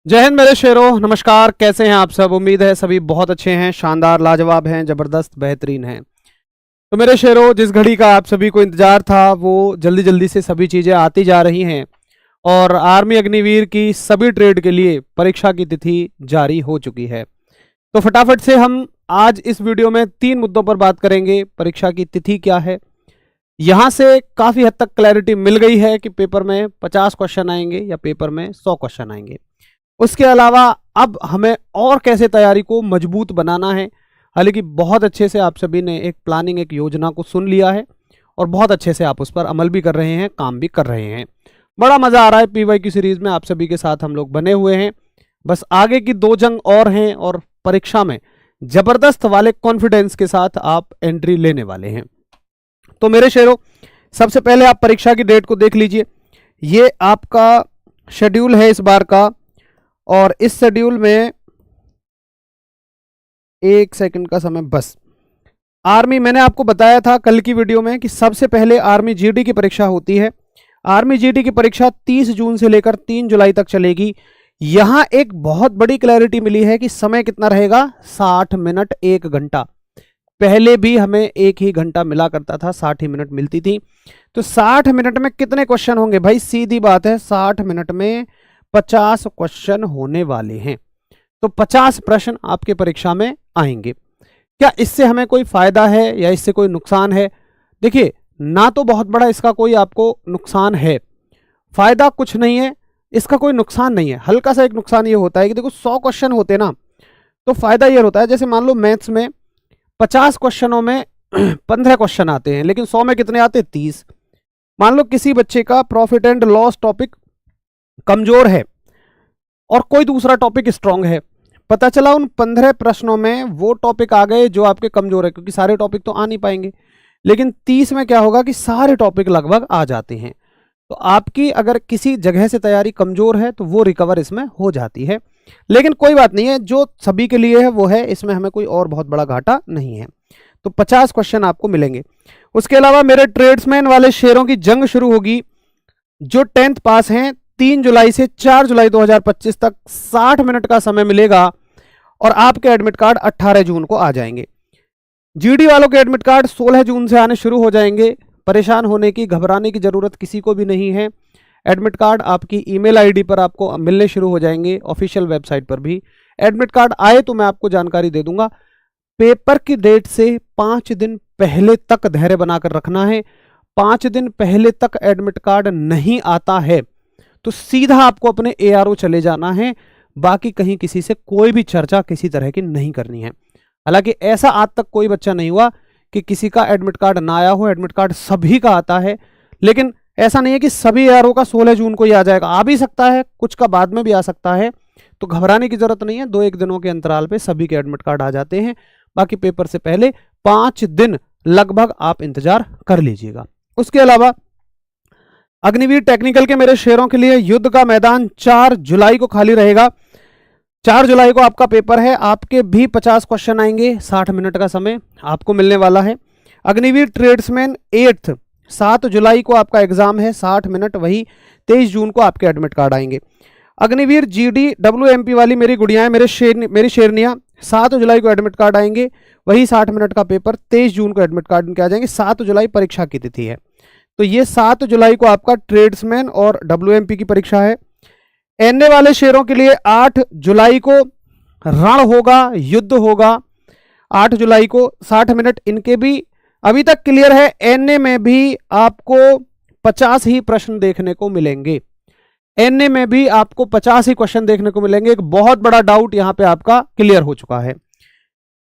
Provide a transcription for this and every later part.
जय हिंद मेरे शेरों, नमस्कार। कैसे हैं आप सब? उम्मीद है सभी बहुत अच्छे हैं, शानदार, लाजवाब हैं, जबरदस्त, बेहतरीन हैं। तो मेरे शेरों, जिस घड़ी का आप सभी को इंतजार था वो जल्दी जल्दी से सभी चीज़ें आती जा रही हैं और आर्मी अग्निवीर की सभी ट्रेड के लिए परीक्षा की तिथि जारी हो चुकी है। तो फटाफट से हम आज इस वीडियो में 3 मुद्दों पर बात करेंगे। परीक्षा की तिथि क्या है, यहाँ से काफ़ी हद तक क्लैरिटी मिल गई है कि पेपर में 50 क्वेश्चन आएंगे या पेपर में 100 क्वेश्चन आएंगे। उसके अलावा अब हमें और कैसे तैयारी को मजबूत बनाना है। हालांकि बहुत अच्छे से आप सभी ने एक प्लानिंग, एक योजना को सुन लिया है और बहुत अच्छे से आप उस पर अमल भी कर रहे हैं, काम भी कर रहे हैं। बड़ा मज़ा आ रहा है। पीवाई की सीरीज में आप सभी के साथ हम लोग बने हुए हैं। बस आगे की 2 जंग और हैं और परीक्षा में जबरदस्त वाले कॉन्फिडेंस के साथ आप एंट्री लेने वाले हैं। तो मेरे शेरों, सबसे पहले आप परीक्षा की डेट को देख लीजिए। ये आपका शेड्यूल है इस बार का, और इस शेड्यूल में 1 सेकंड का समय बस। आर्मी, मैंने आपको बताया था कल की वीडियो में कि सबसे पहले आर्मी जीडी की परीक्षा होती है। आर्मी जीडी की परीक्षा 30 जून से लेकर 3 जुलाई तक चलेगी। यहां एक बहुत बड़ी क्लैरिटी मिली है कि समय कितना रहेगा, 60 मिनट, 1 घंटा। पहले भी हमें 1 ही घंटा मिला करता था, 60 ही मिनट मिलती थी। तो 60 मिनट में कितने क्वेश्चन होंगे भाई? सीधी बात है, 60 मिनट में 50 क्वेश्चन होने वाले हैं। तो 50 प्रश्न आपके परीक्षा में आएंगे। क्या इससे हमें कोई फायदा है या इससे कोई नुकसान है? देखिए, ना तो बहुत बड़ा इसका कोई आपको नुकसान है, फायदा कुछ नहीं है, इसका कोई नुकसान नहीं है। हल्का सा एक नुकसान ये होता है कि देखो 100 क्वेश्चन होते ना, तो फायदा ये होता है, जैसे मान लो मैथ्स में 50 क्वेश्चनों में 15 क्वेश्चन आते हैं, लेकिन 100 में कितने आते हैं? 30। मान लो किसी बच्चे का प्रॉफिट एंड लॉस टॉपिक कमजोर है और कोई दूसरा टॉपिक स्ट्रांग है, पता चला उन 15 प्रश्नों में वो टॉपिक आ गए जो आपके कमजोर है, क्योंकि सारे टॉपिक तो आ नहीं पाएंगे। लेकिन 30 में क्या होगा कि सारे टॉपिक लगभग आ जाते हैं। तो आपकी अगर किसी जगह से तैयारी कमजोर है तो वो रिकवर इसमें हो जाती है। लेकिन कोई बात नहीं है, जो सभी के लिए है वो है, इसमें हमें कोई और बहुत बड़ा घाटा नहीं है। तो 50 क्वेश्चन आपको मिलेंगे। उसके अलावा मेरे ट्रेड्समैन वाले शेयरों की जंग शुरू होगी। जो 10th पास हैं, 3 जुलाई से 4 जुलाई 2025 तक 60 मिनट का समय मिलेगा और आपके एडमिट कार्ड 18 जून को आ जाएंगे। जीडी वालों के एडमिट कार्ड 16 जून से आने शुरू हो जाएंगे। परेशान होने की, घबराने की जरूरत किसी को भी नहीं है। एडमिट कार्ड आपकी ईमेल आईडी पर आपको मिलने शुरू हो जाएंगे, ऑफिशियल वेबसाइट पर भी। एडमिट कार्ड आए तो मैं आपको जानकारी दे दूंगा। पेपर की डेट से 5 दिन पहले तक धैर्य बनाकर रखना है। 5 दिन पहले तक एडमिट कार्ड नहीं आता है तो सीधा आपको अपने एआरओ चले जाना है। बाकी कहीं किसी से कोई भी चर्चा किसी तरह की नहीं करनी है। हालांकि ऐसा आज तक कोई बच्चा नहीं हुआ कि किसी का एडमिट कार्ड ना आया हो। एडमिट कार्ड सभी का आता है, लेकिन ऐसा नहीं है कि सभी एआरओ का 16 जून को ही आ जाएगा। आ भी सकता है, कुछ का बाद में भी आ सकता है। तो घबराने की जरूरत नहीं है। 2-1 दिनों के अंतराल पे सभी के एडमिट कार्ड आ जाते हैं। बाकी पेपर से पहले 5 दिन लगभग आप इंतजार कर लीजिएगा। उसके अलावा अग्निवीर टेक्निकल के मेरे शेयरों के लिए युद्ध का मैदान 4 जुलाई को खाली रहेगा। 4 जुलाई को आपका पेपर है। आपके भी 50 क्वेश्चन आएंगे। 60 मिनट का समय आपको मिलने वाला है। अग्निवीर ट्रेड्समैन 8th 7 जुलाई को आपका एग्जाम है, 60 मिनट। वही 23 जून को आपके एडमिट कार्ड आएंगे। अग्निवीर जीडी WMP वाली मेरी गुड़ियाएं, मेरी शेरनियां, 7 जुलाई को एडमिट कार्ड आएंगे। वही 60 मिनट का पेपर, 23 जून को एडमिट कार्ड इनके आ जाएंगे। 7 जुलाई परीक्षा की तिथि है। तो ये 7 जुलाई को आपका ट्रेड्समैन और WMP की परीक्षा है। एनए वाले शेयरों के लिए 8 जुलाई को रण होगा, युद्ध होगा। 8 जुलाई को 60 मिनट इनके भी अभी तक क्लियर है। एनए में भी आपको 50 ही प्रश्न देखने को मिलेंगे। एनए में भी आपको 50 ही क्वेश्चन देखने को मिलेंगे। एक बहुत बड़ा डाउट यहां पे आपका क्लियर हो चुका है।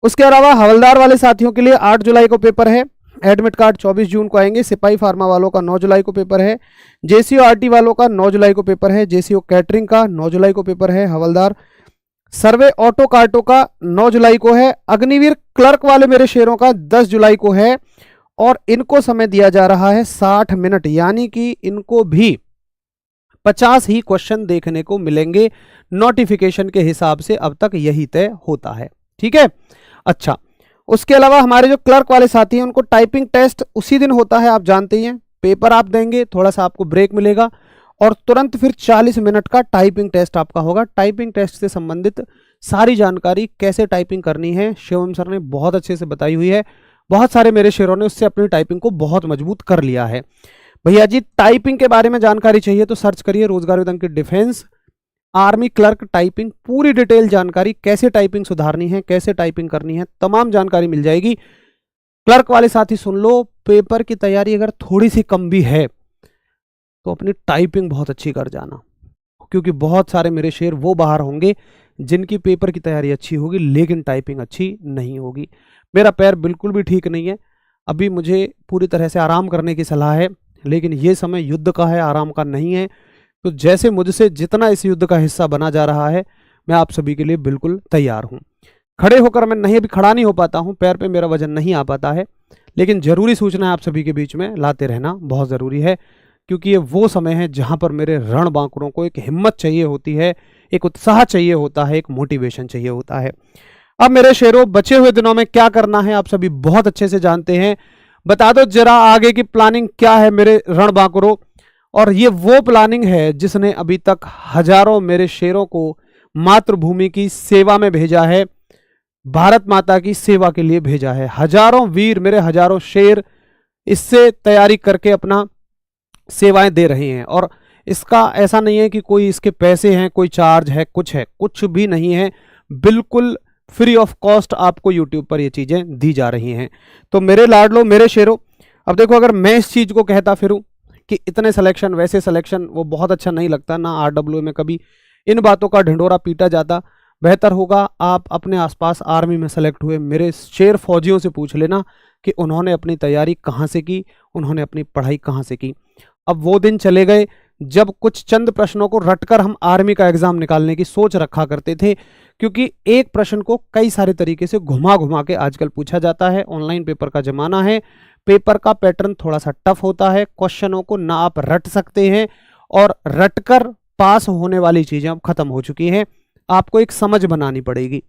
उसके अलावा हवलदार वाले साथियों के लिए 8 जुलाई को पेपर है। एडमिट कार्ड 24 जून को आएंगे। सिपाही फार्मा वालों का 9 जुलाई को पेपर है। जेसीओ आरटी वालों का 9 जुलाई को पेपर है। जेसीओ कैटरिंग का 9 जुलाई को पेपर है। हवलदार सर्वे ऑटो कार्टो का 9 जुलाई को है। अग्निवीर क्लर्क वाले मेरे शेयरों का 10 जुलाई को है और इनको समय दिया जा रहा है 60 मिनट, यानी कि इनको भी 50 ही क्वेश्चन देखने को मिलेंगे। नोटिफिकेशन के हिसाब से अब तक यही तय होता है। ठीक है, अच्छा। उसके अलावा हमारे जो क्लर्क वाले साथी हैं उनको टाइपिंग टेस्ट उसी दिन होता है, आप जानते ही हैं। पेपर आप देंगे, थोड़ा सा आपको ब्रेक मिलेगा और तुरंत फिर 40 मिनट का टाइपिंग टेस्ट आपका होगा। टाइपिंग टेस्ट से संबंधित सारी जानकारी कैसे टाइपिंग करनी है शिवम सर ने बहुत अच्छे से बताई हुई है। बहुत सारे मेरे शेयरों ने उससे अपनी टाइपिंग को बहुत मजबूत कर लिया है। भैया जी टाइपिंग के बारे में जानकारी चाहिए तो सर्च करिए रोजगार with Ankit defence army clerk typing, पूरी डिटेल जानकारी, कैसे टाइपिंग सुधारनी है, कैसे टाइपिंग करनी है, तमाम जानकारी मिल जाएगी। क्लर्क वाले साथी सुन लो, पेपर की तैयारी अगर थोड़ी सी कम भी है तो अपनी टाइपिंग बहुत अच्छी कर जाना, क्योंकि बहुत सारे मेरे शेयर वो बाहर होंगे जिनकी पेपर की तैयारी अच्छी होगी लेकिन टाइपिंग अच्छी नहीं होगी। मेरा पैर बिल्कुल भी ठीक नहीं है, अभी मुझे पूरी तरह से आराम करने की सलाह है, लेकिन ये समय युद्ध का है, आराम का नहीं है। तो जैसे मुझसे जितना इस युद्ध का हिस्सा बना जा रहा है मैं आप सभी के लिए बिल्कुल तैयार हूं। खड़े होकर मैं नहीं, अभी खड़ा नहीं हो पाता हूं, पैर पे मेरा वजन नहीं आ पाता है, लेकिन जरूरी सूचना आप सभी के बीच में लाते रहना बहुत ज़रूरी है, क्योंकि ये वो समय है जहां पर मेरे रण बांकुरों को एक हिम्मत चाहिए होती है, एक उत्साह चाहिए होता है, एक मोटिवेशन चाहिए होता है। अब मेरे शेरों बचे हुए दिनों में क्या करना है आप सभी बहुत अच्छे से जानते हैं। बता दो जरा आगे की प्लानिंग क्या है मेरे रण बांकुरों। और ये वो प्लानिंग है जिसने अभी तक हजारों मेरे शेरों को मातृभूमि की सेवा में भेजा है, भारत माता की सेवा के लिए भेजा है। हजारों वीर मेरे, हजारों शेर इससे तैयारी करके अपना सेवाएं दे रहे हैं। और इसका ऐसा नहीं है कि कोई इसके पैसे हैं, कोई चार्ज है, कुछ भी नहीं है, बिल्कुल फ्री ऑफ कॉस्ट आपको यूट्यूब पर ये चीजें दी जा रही हैं। तो मेरे लाडलो मेरे शेरों, अब देखो अगर मैं इस चीज को कहता फिरूं कि इतने सिलेक्शन वैसे सिलेक्शन, वो बहुत अच्छा नहीं लगता ना। RWA में कभी इन बातों का ढिंढोरा पीटा जाता। बेहतर होगा आप अपने आसपास आर्मी में सेलेक्ट हुए मेरे शेर फौजियों से पूछ लेना कि उन्होंने अपनी तैयारी कहाँ से की, उन्होंने अपनी पढ़ाई कहाँ से की। अब वो दिन चले गए जब कुछ चंद प्रश्नों को रटकर हम आर्मी का एग्जाम निकालने की सोच रखा करते थे, क्योंकि एक प्रश्न को कई सारे तरीके से घुमा घुमा के आजकल पूछा जाता है। ऑनलाइन पेपर का जमाना है, पेपर का पैटर्न थोड़ा सा टफ होता है, क्वेश्चनों को ना आप रट सकते हैं, और रटकर पास होने वाली चीजें अब खत्म हो चुकी हैं। आपको एक समझ बनानी पड़ेगी,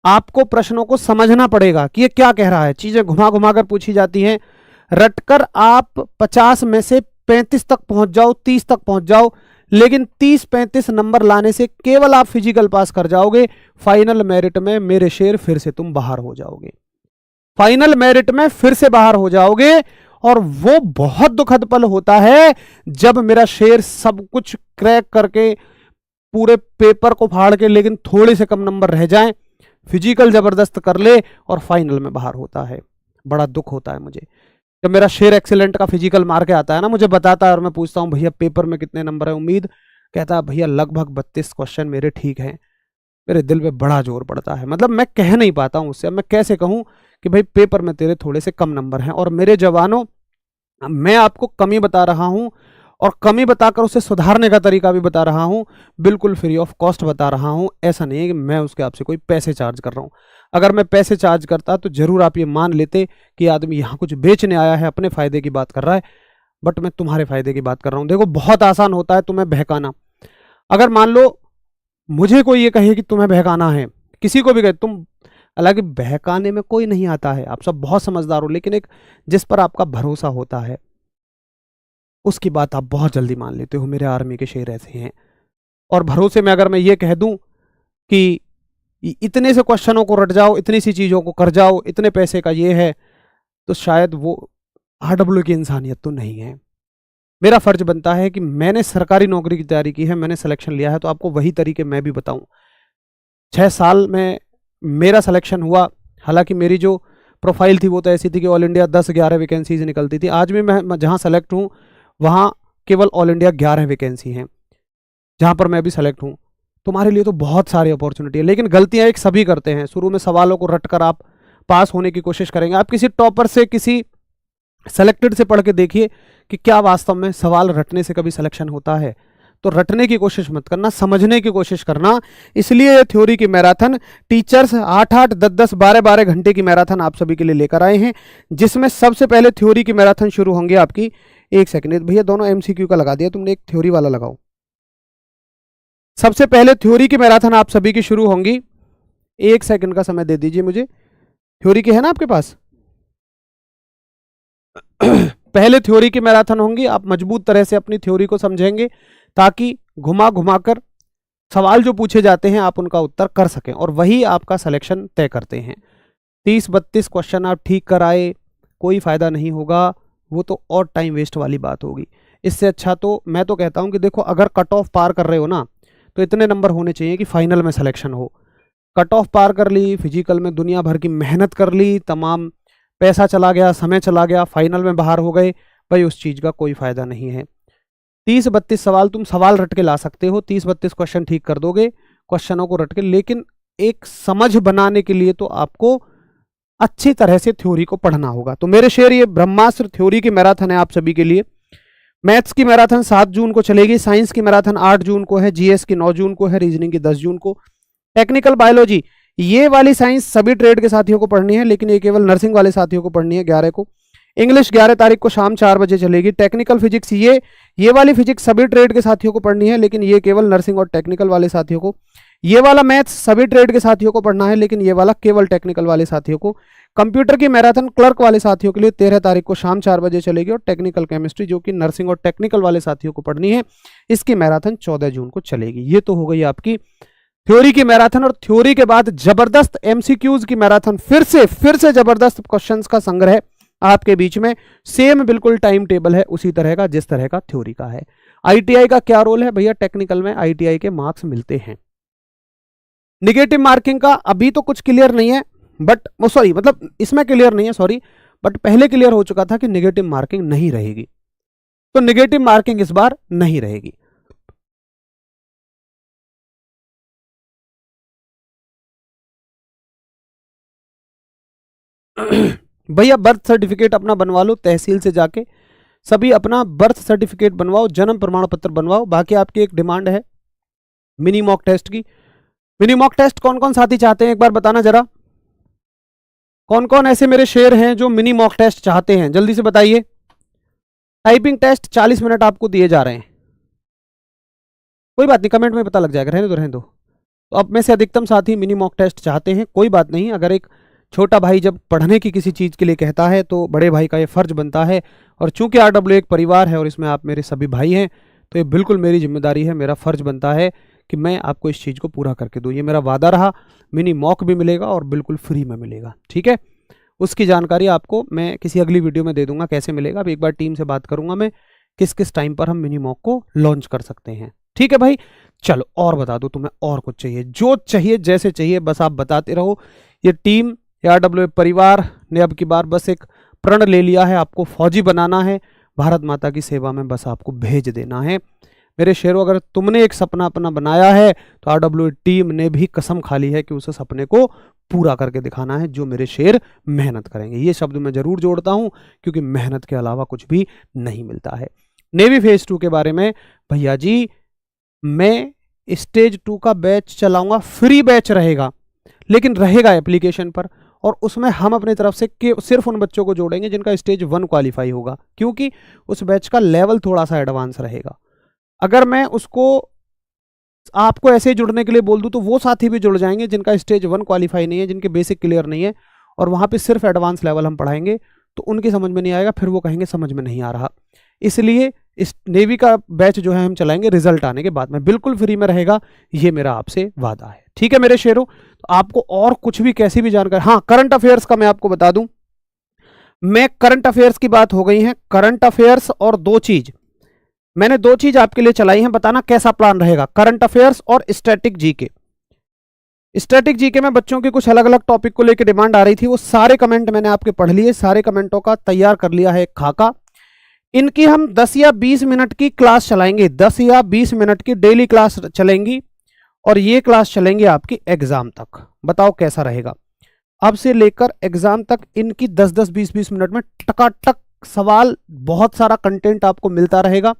आपको प्रश्नों को समझना पड़ेगा कि ये क्या कह रहा है। चीजें घुमा घुमा कर पूछी जाती हैं, रटकर आप 50 में से 35 तक पहुंच जाओ, 30 तक पहुंच जाओ, लेकिन 30-35 नंबर लाने से केवल आप फिजिकल पास कर जाओगे, फाइनल मेरिट में मेरे शेर फिर से तुम बाहर हो जाओगे, फाइनल मेरिट में फिर से बाहर हो जाओगे। और वो बहुत दुखद पल होता है जब मेरा शेर सब कुछ क्रैक करके पूरे पेपर को फाड़ के लेकिन थोड़े से कम नंबर रह जाएं, फिजिकल जबरदस्त कर ले और फाइनल में बाहर होता है। बड़ा दुख होता है मुझे जब मेरा शेर एक्सीलेंट का फिजिकल मार के आता है ना, मुझे बताता है और मैं पूछता हूं भैया पेपर में कितने नंबर है उम्मीद, कहता है भैया लगभग 32 क्वेश्चन मेरे ठीक हैं। मेरे दिल पे बड़ा जोर पड़ता है, मतलब मैं कह नहीं पाता हूं उससे। अब मैं कैसे कहूं कि भाई पेपर में तेरे थोड़े से कम नंबर हैं। और मेरे जवानों, मैं आपको कमी बता रहा हूं और कमी बताकर उसे सुधारने का तरीका भी बता रहा हूं, बिल्कुल फ्री ऑफ कॉस्ट बता रहा हूं। ऐसा नहीं है कि मैं उसके आपसे कोई पैसे चार्ज कर रहा हूं। अगर मैं पैसे चार्ज करता तो जरूर आप ये मान लेते कि आदमी यहाँ कुछ बेचने आया है, अपने फायदे की बात कर रहा है, बट मैं तुम्हारे फायदे की बात कर रहा हूं। देखो बहुत आसान होता है तुम्हें बहकाना। अगर मान लो मुझे कोई ये कहे कि तुम्हें बहकाना है, किसी को भी कहे तुम, हालांकि बहकाने में कोई नहीं आता है, आप सब बहुत समझदार हो, लेकिन एक जिस पर आपका भरोसा होता है उसकी बात आप बहुत जल्दी मान लेते हो। मेरे आर्मी के शेर ऐसे हैं। और भरोसे में अगर मैं ये कह दूं कि इतने से क्वेश्चनों को रट जाओ, इतनी सी चीजों को कर जाओ, इतने पैसे का ये है, तो शायद वो RWA की इंसानियत तो नहीं है। मेरा फर्ज बनता है कि मैंने सरकारी नौकरी की तैयारी की है, मैंने सिलेक्शन लिया है, तो आपको वही तरीके मैं भी बताऊं। 6 साल में मेरा सिलेक्शन हुआ, हालांकि मेरी जो प्रोफाइल थी वो तो ऐसी थी कि ऑल इंडिया 10-11 वैकेंसीज निकलती थी। आज भी मैं जहां सेलेक्ट हूं वहां केवल ऑल इंडिया 11 वैकेंसी हैं जहां पर मैं भी सेलेक्ट हूं। तुम्हारे लिए तो बहुत सारी अपॉर्चुनिटी है, लेकिन गलतियां एक सभी करते हैं। शुरू में सवालों को रटकर आप पास होने की कोशिश करेंगे। आप किसी टॉपर से, किसी सेलेक्टेड से पढ़ के देखिए कि क्या वास्तव में सवाल रटने से कभी सिलेक्शन होता है। तो रटने की कोशिश मत करना, समझने की कोशिश करना। इसलिए थ्योरी की मैराथन टीचर्स 8-8, 10-10, 12-12 घंटे की मैराथन आप सभी के लिए लेकर आए हैं, जिसमें सबसे पहले थ्योरी की मैराथन शुरू होंगे आपकी। एक सेकंड भैया, दोनों MCQ का लगा दिया तुमने, एक थ्योरी वाला लगाओ। सबसे पहले थ्योरी की मैराथन आप सभी की शुरू होंगी। 1 सेकंड का समय दे दीजिए मुझे। थ्योरी की है ना आपके पास? पहले थ्योरी की मैराथन होंगी, आप मजबूत तरह से अपनी थ्योरी को समझेंगे ताकि घुमा घुमा कर सवाल जो पूछे जाते हैं आप उनका उत्तर कर सकें और वही आपका सिलेक्शन तय करते हैं। 30-32 क्वेश्चन आप ठीक कर आए, कोई फायदा नहीं होगा, वो तो और टाइम वेस्ट वाली बात होगी। इससे अच्छा तो मैं तो कहता हूं कि देखो, अगर कट ऑफ पार कर रहे हो ना तो इतने नंबर होने चाहिए कि फाइनल में सिलेक्शन हो। कट ऑफ पार कर ली, फिजिकल में दुनिया भर की मेहनत कर ली, तमाम पैसा चला गया, समय चला गया, फाइनल में बाहर हो गए, भाई उस चीज़ का कोई फायदा नहीं है। 30-32 सवाल तुम सवाल रट के ला सकते हो, 30-32 क्वेश्चन ठीक कर दोगे क्वेश्चनों को रट के, लेकिन एक समझ बनाने के लिए तो आपको अच्छी तरह से थ्योरी को पढ़ना होगा। तो मेरे शेर, ये ब्रह्मास्त्र थ्योरी की मैराथन है आप सभी के लिए। मैथ्स की मैराथन 7 जून को चलेगी, साइंस की मैराथन 8 जून को है, जीएस की 9 जून को है, रीजनिंग की 10 जून को। टेक्निकल बायोलॉजी, ये वाली साइंस सभी ट्रेड के साथियों को पढ़नी है, लेकिन ये केवल नर्सिंग वाले साथियों को पढ़नी है 11 को। इंग्लिश 11 तारीख को शाम 4 बजे चलेगी। टेक्निकल फिजिक्स, ये वाली फिजिक्स सभी ट्रेड के साथियों को पढ़नी है, लेकिन ये केवल नर्सिंग और टेक्निकल वाले साथियों को। ये वाला मैथ्स सभी ट्रेड के साथियों को पढ़ना है, लेकिन ये वाला केवल टेक्निकल वाले साथियों को। कंप्यूटर की मैराथन क्लर्क वाले साथियों के लिए 13 तारीख को शाम 4 बजे चलेगी, और टेक्निकल केमिस्ट्री जो कि नर्सिंग और टेक्निकल वाले साथियों को पढ़नी है, इसकी मैराथन 14 जून को चलेगी। ये तो हो गई आपकी थ्योरी की मैराथन। और थ्योरी के बाद जबरदस्त एमसीक्यूज की मैराथन, फिर से जबरदस्त क्वेश्चंस का संग्रह आपके बीच में। सेम बिल्कुल टाइम टेबल है उसी तरह का जिस तरह का थ्योरी का है। आईटीआई का क्या रोल है भैया? टेक्निकल में आईटीआई के मार्क्स मिलते हैं। निगेटिव मार्किंग का अभी तो कुछ क्लियर नहीं है, बट सॉरी, मतलब इसमें क्लियर नहीं है, सॉरी, बट पहले क्लियर हो चुका था कि निगेटिव मार्किंग नहीं रहेगी। तो निगेटिव मार्किंग इस बार नहीं रहेगी। भैया बर्थ सर्टिफिकेट अपना बनवा लो तहसील से जाके, सभी अपना बर्थ सर्टिफिकेट बनवाओ, जन्म प्रमाण पत्र बनवाओ। बाकी आपकी एक डिमांड है मिनी मॉक टेस्ट की। मिनी मॉक टेस्ट कौन कौन साथी चाहते हैं एक बार बताना जरा, कौन कौन ऐसे मेरे शेर हैं जो मिनी मॉक टेस्ट चाहते हैं, जल्दी से बताइए। टाइपिंग टेस्ट 40 मिनट आपको दिए जा रहे हैं, कोई बात नहीं, कमेंट में पता लग जाएगा, रहने दो रहने दो। तो अब में से अधिकतम साथी मिनी मॉक टेस्ट चाहते हैं, कोई बात नहीं। अगर एक छोटा भाई जब पढ़ने की किसी चीज़ के लिए कहता है तो बड़े भाई का ये फर्ज बनता है, और चूंकि आरडब्ल्यू एक परिवार है और इसमें आप मेरे सभी भाई हैं, तो ये बिल्कुल मेरी जिम्मेदारी है, मेरा फर्ज बनता है कि मैं आपको इस चीज़ को पूरा करके दूँ। ये मेरा वादा रहा, मिनी मॉक भी मिलेगा और बिल्कुल फ्री में मिलेगा, ठीक है। उसकी जानकारी आपको मैं किसी अगली वीडियो में दे दूंगा कैसे मिलेगा। अब एक बार टीम से बात करूंगा मैं किस किस टाइम पर हम मिनी मॉक को लॉन्च कर सकते हैं, ठीक है भाई। चलो और बता दो, तुम्हें और कुछ चाहिए, जो चाहिए जैसे चाहिए बस आप बताते रहो। ये टीम आरडब्ल्यू परिवार ने अब की बार बस एक प्रण ले लिया है, आपको फौजी बनाना है, भारत माता की सेवा में बस आपको भेज देना है। मेरे शेरों, अगर तुमने एक सपना अपना बनाया है तो आरडब्ल्यू टीम ने भी कसम खा ली है कि उस सपने को पूरा करके दिखाना है, जो मेरे शेर मेहनत करेंगे। ये शब्द मैं जरूर जोड़ता हूं क्योंकि मेहनत के अलावा कुछ भी नहीं मिलता है। नेवी फेज 2 के बारे में भैया जी, मैं स्टेज 2 का बैच चलाऊंगा, फ्री बैच रहेगा, लेकिन रहेगा एप्लीकेशन पर, और उसमें हम अपनी तरफ से सिर्फ उन बच्चों को जोड़ेंगे जिनका स्टेज 1 क्वालिफाई होगा, क्योंकि उस बैच का लेवल थोड़ा सा एडवांस रहेगा। अगर मैं उसको आपको ऐसे जुड़ने के लिए बोल दूं तो वो साथी भी जुड़ जाएंगे जिनका स्टेज 1 क्वालिफाई नहीं है, जिनके बेसिक क्लियर नहीं है, और वहाँ पे सिर्फ एडवांस लेवल हम पढ़ाएंगे, तो उनकी समझ में नहीं आएगा, फिर वो कहेंगे समझ में नहीं आ रहा। इसलिए इस नेवी का बैच जो है हम चलाएंगे रिजल्ट आने के बाद में, बिल्कुल फ्री में रहेगा, ये मेरा आपसे वादा है, ठीक है मेरे शेरों। तो आपको और कुछ भी कैसी भी जानकारी, हाँ करंट अफेयर्स का मैं आपको बता दूं, मैं करंट अफेयर्स की बात हो गई है, करंट अफेयर्स और मैंने दो चीज आपके लिए चलाई हैं, बताना कैसा प्लान रहेगा, करंट अफेयर्स और स्टैटिक जीके। स्टैटिक जीके में बच्चों के कुछ अलग अलग टॉपिक को लेकर डिमांड आ रही थी, वो सारे कमेंट मैंने आपके पढ़ लिए, सारे कमेंटों का तैयार कर लिया है एक खाका। इनकी हम 10 या 20 मिनट की क्लास चलाएंगे, 10 या 20 मिनट की डेली क्लास चलेंगी, और ये क्लास चलेंगे आपकी एग्जाम तक। बताओ कैसा रहेगा, अब से लेकर एग्जाम तक इनकी 10-10, 20-20 मिनट में टकाटक सवाल, बहुत सारा कंटेंट आपको मिलता रहेगा,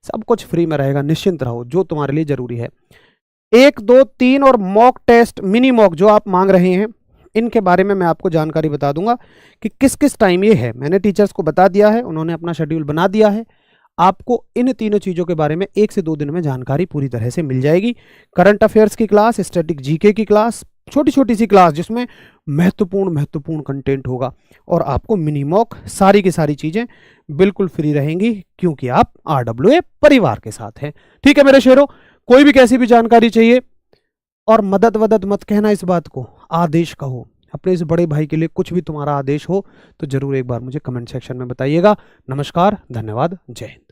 सब कुछ फ्री में रहेगा, निश्चिंत रहो, जो तुम्हारे लिए जरूरी है। 1, 2, 3 और मॉक टेस्ट, मिनी मॉक जो आप मांग रहे हैं, इनके बारे में मैं आपको जानकारी बता दूंगा कि किस किस टाइम ये है। मैंने टीचर्स को बता दिया है, उन्होंने अपना शेड्यूल बना दिया है। आपको इन तीनों चीज़ों के बारे में 1 से 2 दिन में जानकारी पूरी तरह से मिल जाएगी। करंट अफेयर्स की क्लास, स्टैटिक जीके की क्लास, छोटी छोटी सी क्लास जिसमें महत्वपूर्ण कंटेंट होगा, और आपको मिनी मॉक सारी की सारी चीजें बिल्कुल फ्री रहेंगी, क्योंकि आप RWA परिवार के साथ हैं। ठीक है मेरे शेरों, कोई भी कैसी भी जानकारी चाहिए, और मदद वदद मत कहना, इस बात को आदेश कहो। अपने इस बड़े भाई के लिए कुछ भी तुम्हारा आदेश हो तो जरूर एक बार मुझे कमेंट सेक्शन में बताइएगा। नमस्कार, धन्यवाद, जय हिंद।